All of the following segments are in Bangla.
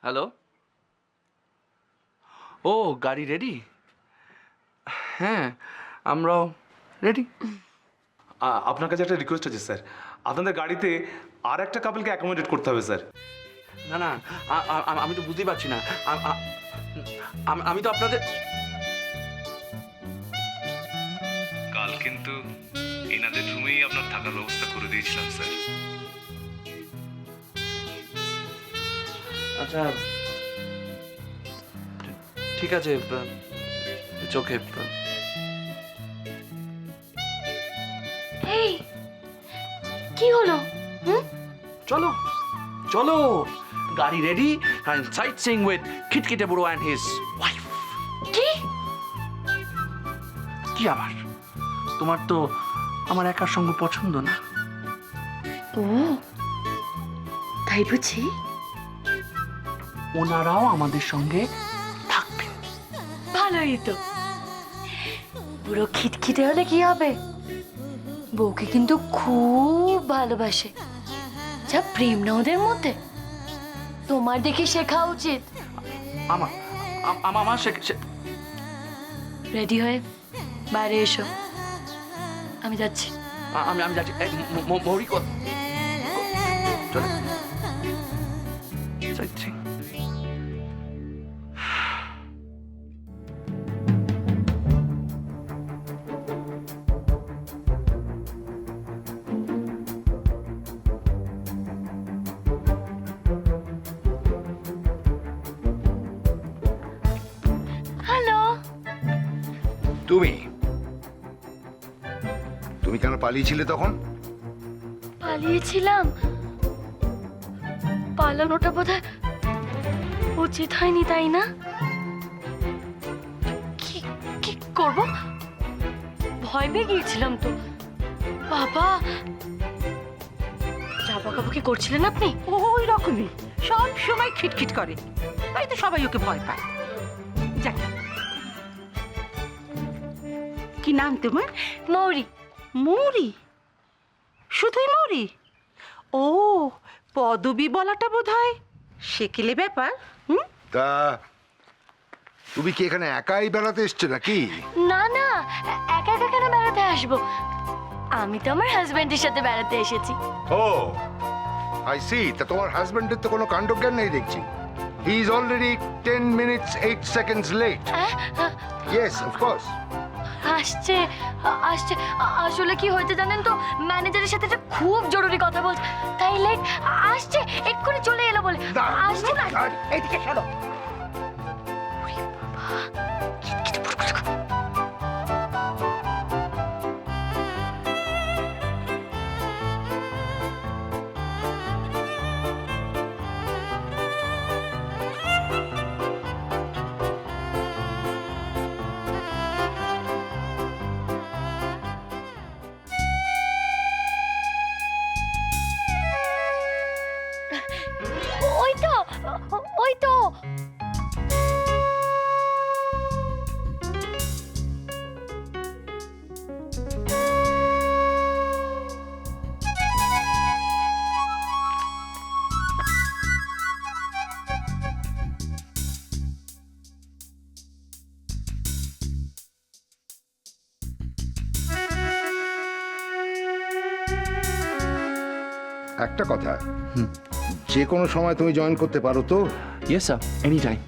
হ্যালো। ও গাড়ি রেডি? হ্যাঁ, আমরাও রেডি। আপনার কাছে একটা রিকোয়েস্ট আছে স্যার, আপনাদের গাড়িতে আর একটা কাপলকে অ্যাকোমোডেট করতে হবে স্যার। না না, আমি তো বুঝতেই পারছি না। আমি তো আপনাদের কাল কিন্তু এনাদের রুমেই আপনার থাকার ব্যবস্থা করে দিয়েছিলাম স্যার। আচ্ছা ঠিক আছে, চোখে এই কি হলো? চলো চলো, গাড়ি রেডি and sightseeing with খিটখিটে বুড়ো and his wife. কি? কি আবার? তোমার তো আমার একার সঙ্গে পছন্দ না। ও তাই বুঝি? ওনারাও আমাদের সঙ্গে থাকবেন। ভালোই তো। পুরো খিটখিটে হলে কি হবে? বউকে কিন্তু খুব ভালোবাসে। যা প্রেম না ওদের মধ্যে, তোমার দেখে শেখা উচিত। আমার আমার রেডি হয়ে বাইরে এসো, আমি যাচ্ছি। আমি যাচ্ছি। মৌরি কর চলে যাচ্ছি। হ্যালো। তুমি তুমি কেন পালিয়েছিলে তখন? পালিয়েছিলাম? পালানোটা বোধহয় উচিত হয়নি, তাই না? কি কি করব? ভয় পেয়ে গিয়েছিলাম তো। বাবা, যা বকাবকি করছিলেন আপনি? ওই রকমই সব সময় খিটখিট করে, তাই তো সবাই ওকে ভয় পায়। যাক, কি নাম তোমার? মৌরি। মৌরি? শুধুই মৌরি? ও, পদবী বলাটা বোধ হয় সেকেলে ব্যাপার। তা তুমি কি এখানে একাই বেড়াতে এসছো নাকি? না না, একা একা কেন বেড়াতে আসবো? আমি তো আমার হাজবেন্ডের সাথে বেড়াতে এসেছি। ও আই সি। তা তোমার হাজবেন্ডের তো কোনো কাণ্ডজ্ঞান নেই দেখছি। He is already 10 minutes 8 seconds late. Yes, of course. আসছে আসছে। আসলে কি হয়েছে জানেন তো, ম্যানেজারের সাথে একটা খুব জরুরি কথা বলছে, তাই লেট। আসছে, এক্ষুনি চলে এলো বলে। আসছে না। এইদিকে চলো। ওই তো, ওই তো। একটা কথা, যে কোনো সময় তুমি জয়েন করতে পারো তো? Yes sir, any time.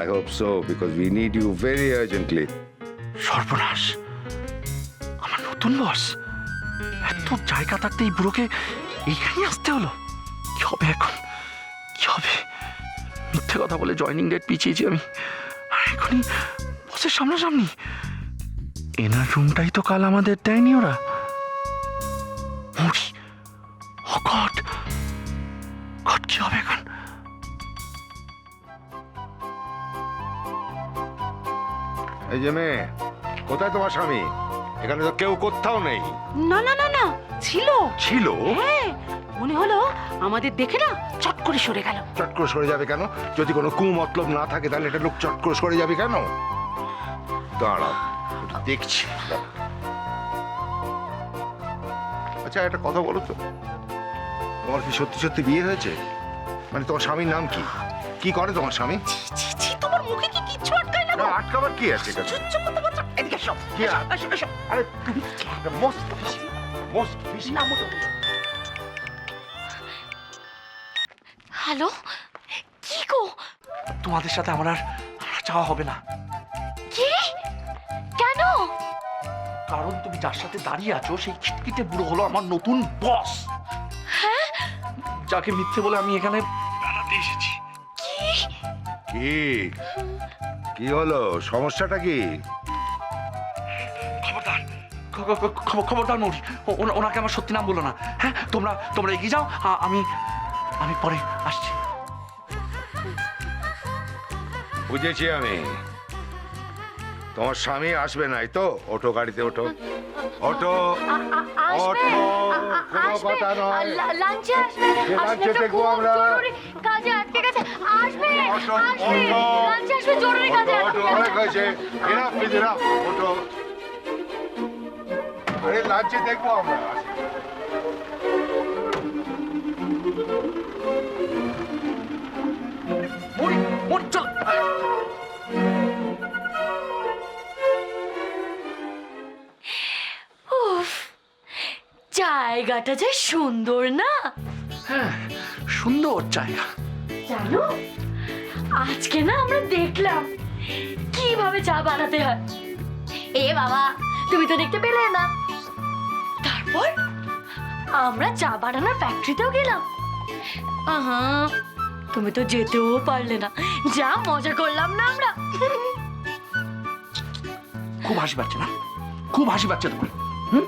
I hope so, because we need you very urgently. সর্বনাশ, আমার নতুন বস। এত জায়গা থাকতে এই বুড়োকে এইখানে আসতে হলো। কি হবে এখন? কি হবে? মিথ্যে কথা বলে জয়নিং ডেট পিছিয়েছি আমি, আর এখনই বসের সামনাসামনি। এনার রুমটাই তো কাল আমাদের দেয়নি ওরা। মরি, ও গড, গড, কি হবে এখন? এই যে মেয়ে, কোথায় তোমার স্বামী? এখানে তো কেউ কোথাও নেই। না না না না, ছিল ছিল? হ্যাঁ, মনে হলো আমাদের দেখে না চট করে সরে গেল। চট করে সরে যাবে কেন? যদি কোনো কুমতলব না থাকে তাহলে এটা লোক চট করে সরে যাবে কেন? দাঁড়াও, একটু দেখছি। আচ্ছা, একটা কথা বলো তো, তোমার কি সত্যি সত্যি বিয়ে হয়েছে? মানে তোমার স্বামীর নাম কি? কি করে তোমার স্বামী? ছি, ছি, ছি, তোমার মুখে কি কিচ্ছু আটকায় না না, গো? আটকাবার কি আছে এটা? চুপ করতে পারছো? এদিকে এসো, কি এসো, আর? এসো, এসো। আরে তুমি মোস্ট ফিশি না, মোটো। হ্যালো, কি গো? তোমাদের সাথে আমার আর যাওয়া হবে না, কি? কেন? কারণ তুমি যার সাথে দাঁড়িয়ে আছো সেই খিটখিটে বুড়ো হলো আমার নতুন বস। যাকে মিথ্যে বলে আমি এখানে বেড়াতে এসেছি। কি কি হলো, সমস্যাটা কি? খবরদার, খবরদার মৌরি, ওনাকে আমার সত্যি নাম বলো না। হ্যাঁ, তোমরা এগিয়ে যাও, আমি পরে আসছি। বুঝেছি আমি, তোমার স্বামী আসবে নাই তো? ওঠো, গাড়িতে ওঠো, ওঠো। আসবে, ওঠো, কোনো আসবে, কথা নয়। লাঞ্চে আসবে, যে আসলে লাঞ্চে একটা দেখবো খুব আমরা। জরুরি কাজে আটকে গেছে, আসবে, ওঠো, আসবে, ওঠো। লাঞ্চে আসবে, জরুরি কাজে ওঠো, আটকে ওঠো, অনেক গেছে। হয়েছে, enough is enough, ওঠো। আরে লাঞ্চে দেখবো আমরা। মৌরি চল। উফ, জায়গাটা যে সুন্দর না? হ্যাঁ, সুন্দর জায়গা। জানো, আজকে না আমরা দেখলাম কিভাবে চা বানাতে হয়। এ বাবা, তুমি তো দেখতে পেলে না। তারপর আমরা চা বানানোর ফ্যাক্টরিতেও গেলাম। আহা, তুমি তো যেতেও পারলে না, যা মজা করলাম না আমরা। খুব হাসি পাচ্ছে না? খুব হাসি পাচ্ছে তোমার? হুম,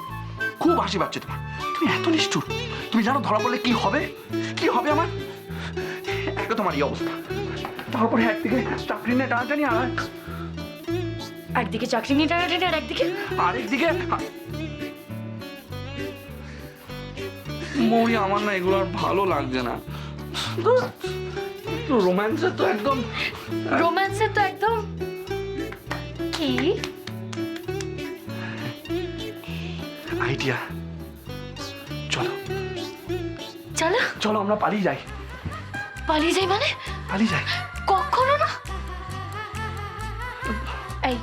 খুব হাসি পাচ্ছে তোমার? তুমি এত নিষ্ঠুর। তুমি জানো ধরা পড়লে কি হবে? কি হবে আমার? একটা তোমার এই অবস্থা, তারপরে একদিকে চাকরি নিয়ে টানাটানি, একদিকে চাকরি নিয়ে টানাটানি, আর একদিকে আরেকদিকে মৌরি, আমার না এগুলো আর ভালো লাগছে না। রোম্যান্সের তো একদম রোম্যান্সের তো একদম কি আইডিয়া। চলো চলো চলো, আমরা পালিয়ে যাই। পালিয়ে যাই মানে? পালিয়ে যাই। কখনো না। এই,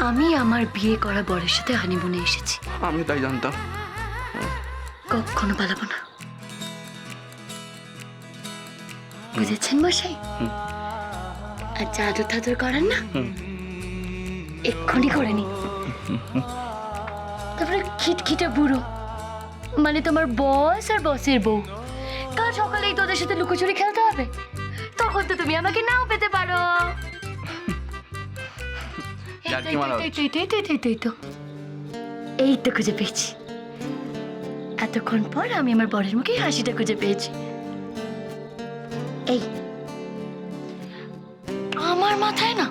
আমি আমার বিয়ে করা বরের সাথে হানিমুনে এসেছি, আমি তাই জানতাম। কখনো পালাবো না, বুঝেছেন মশাই? আর জাদু টাদুর করেন না, এক্ষুনি করে নি। তারপরে খিটখিটে বুড়ো মানে তোমার বস আর বসের বউ, কাল সকালেই তোদের সাথে লুকোচুরি খেলতে হবে, তখন তো তুমি আমাকে নাও পেতে পারো। জার্কি মারা হচ্ছে। এই তো খুঁজে পেয়েছি, এতক্ষণ পর আমি আমার বরের মুখে হাসিটা খুঁজে পেয়েছি। এই, আমার মাথায় না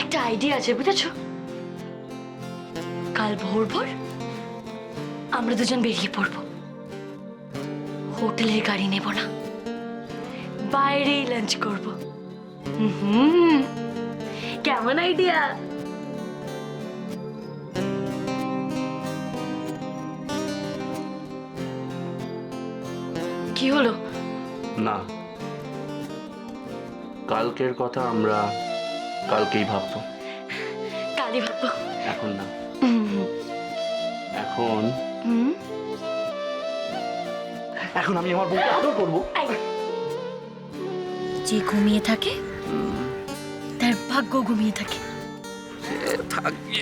একটা আইডিয়া আছে, বুঝেছো? কাল ভোর ভোর আমরা দুজন বেরিয়ে পড়বো, হোটেলের গাড়ি নেব না, বাইরেই লাঞ্চ করব। কেমন আইডিয়া? কি হলো? না, কালকের কথা আমরা কালকেই ভাববো, কালই ভাববো। এখন না। হুম, এখন হুম। এখন আমি আমার বউকে আদর করবো। আই। যে ঘুমিয়ে থাকে তার ভাগ্য ঘুমিয়ে থাকে। থাকবে।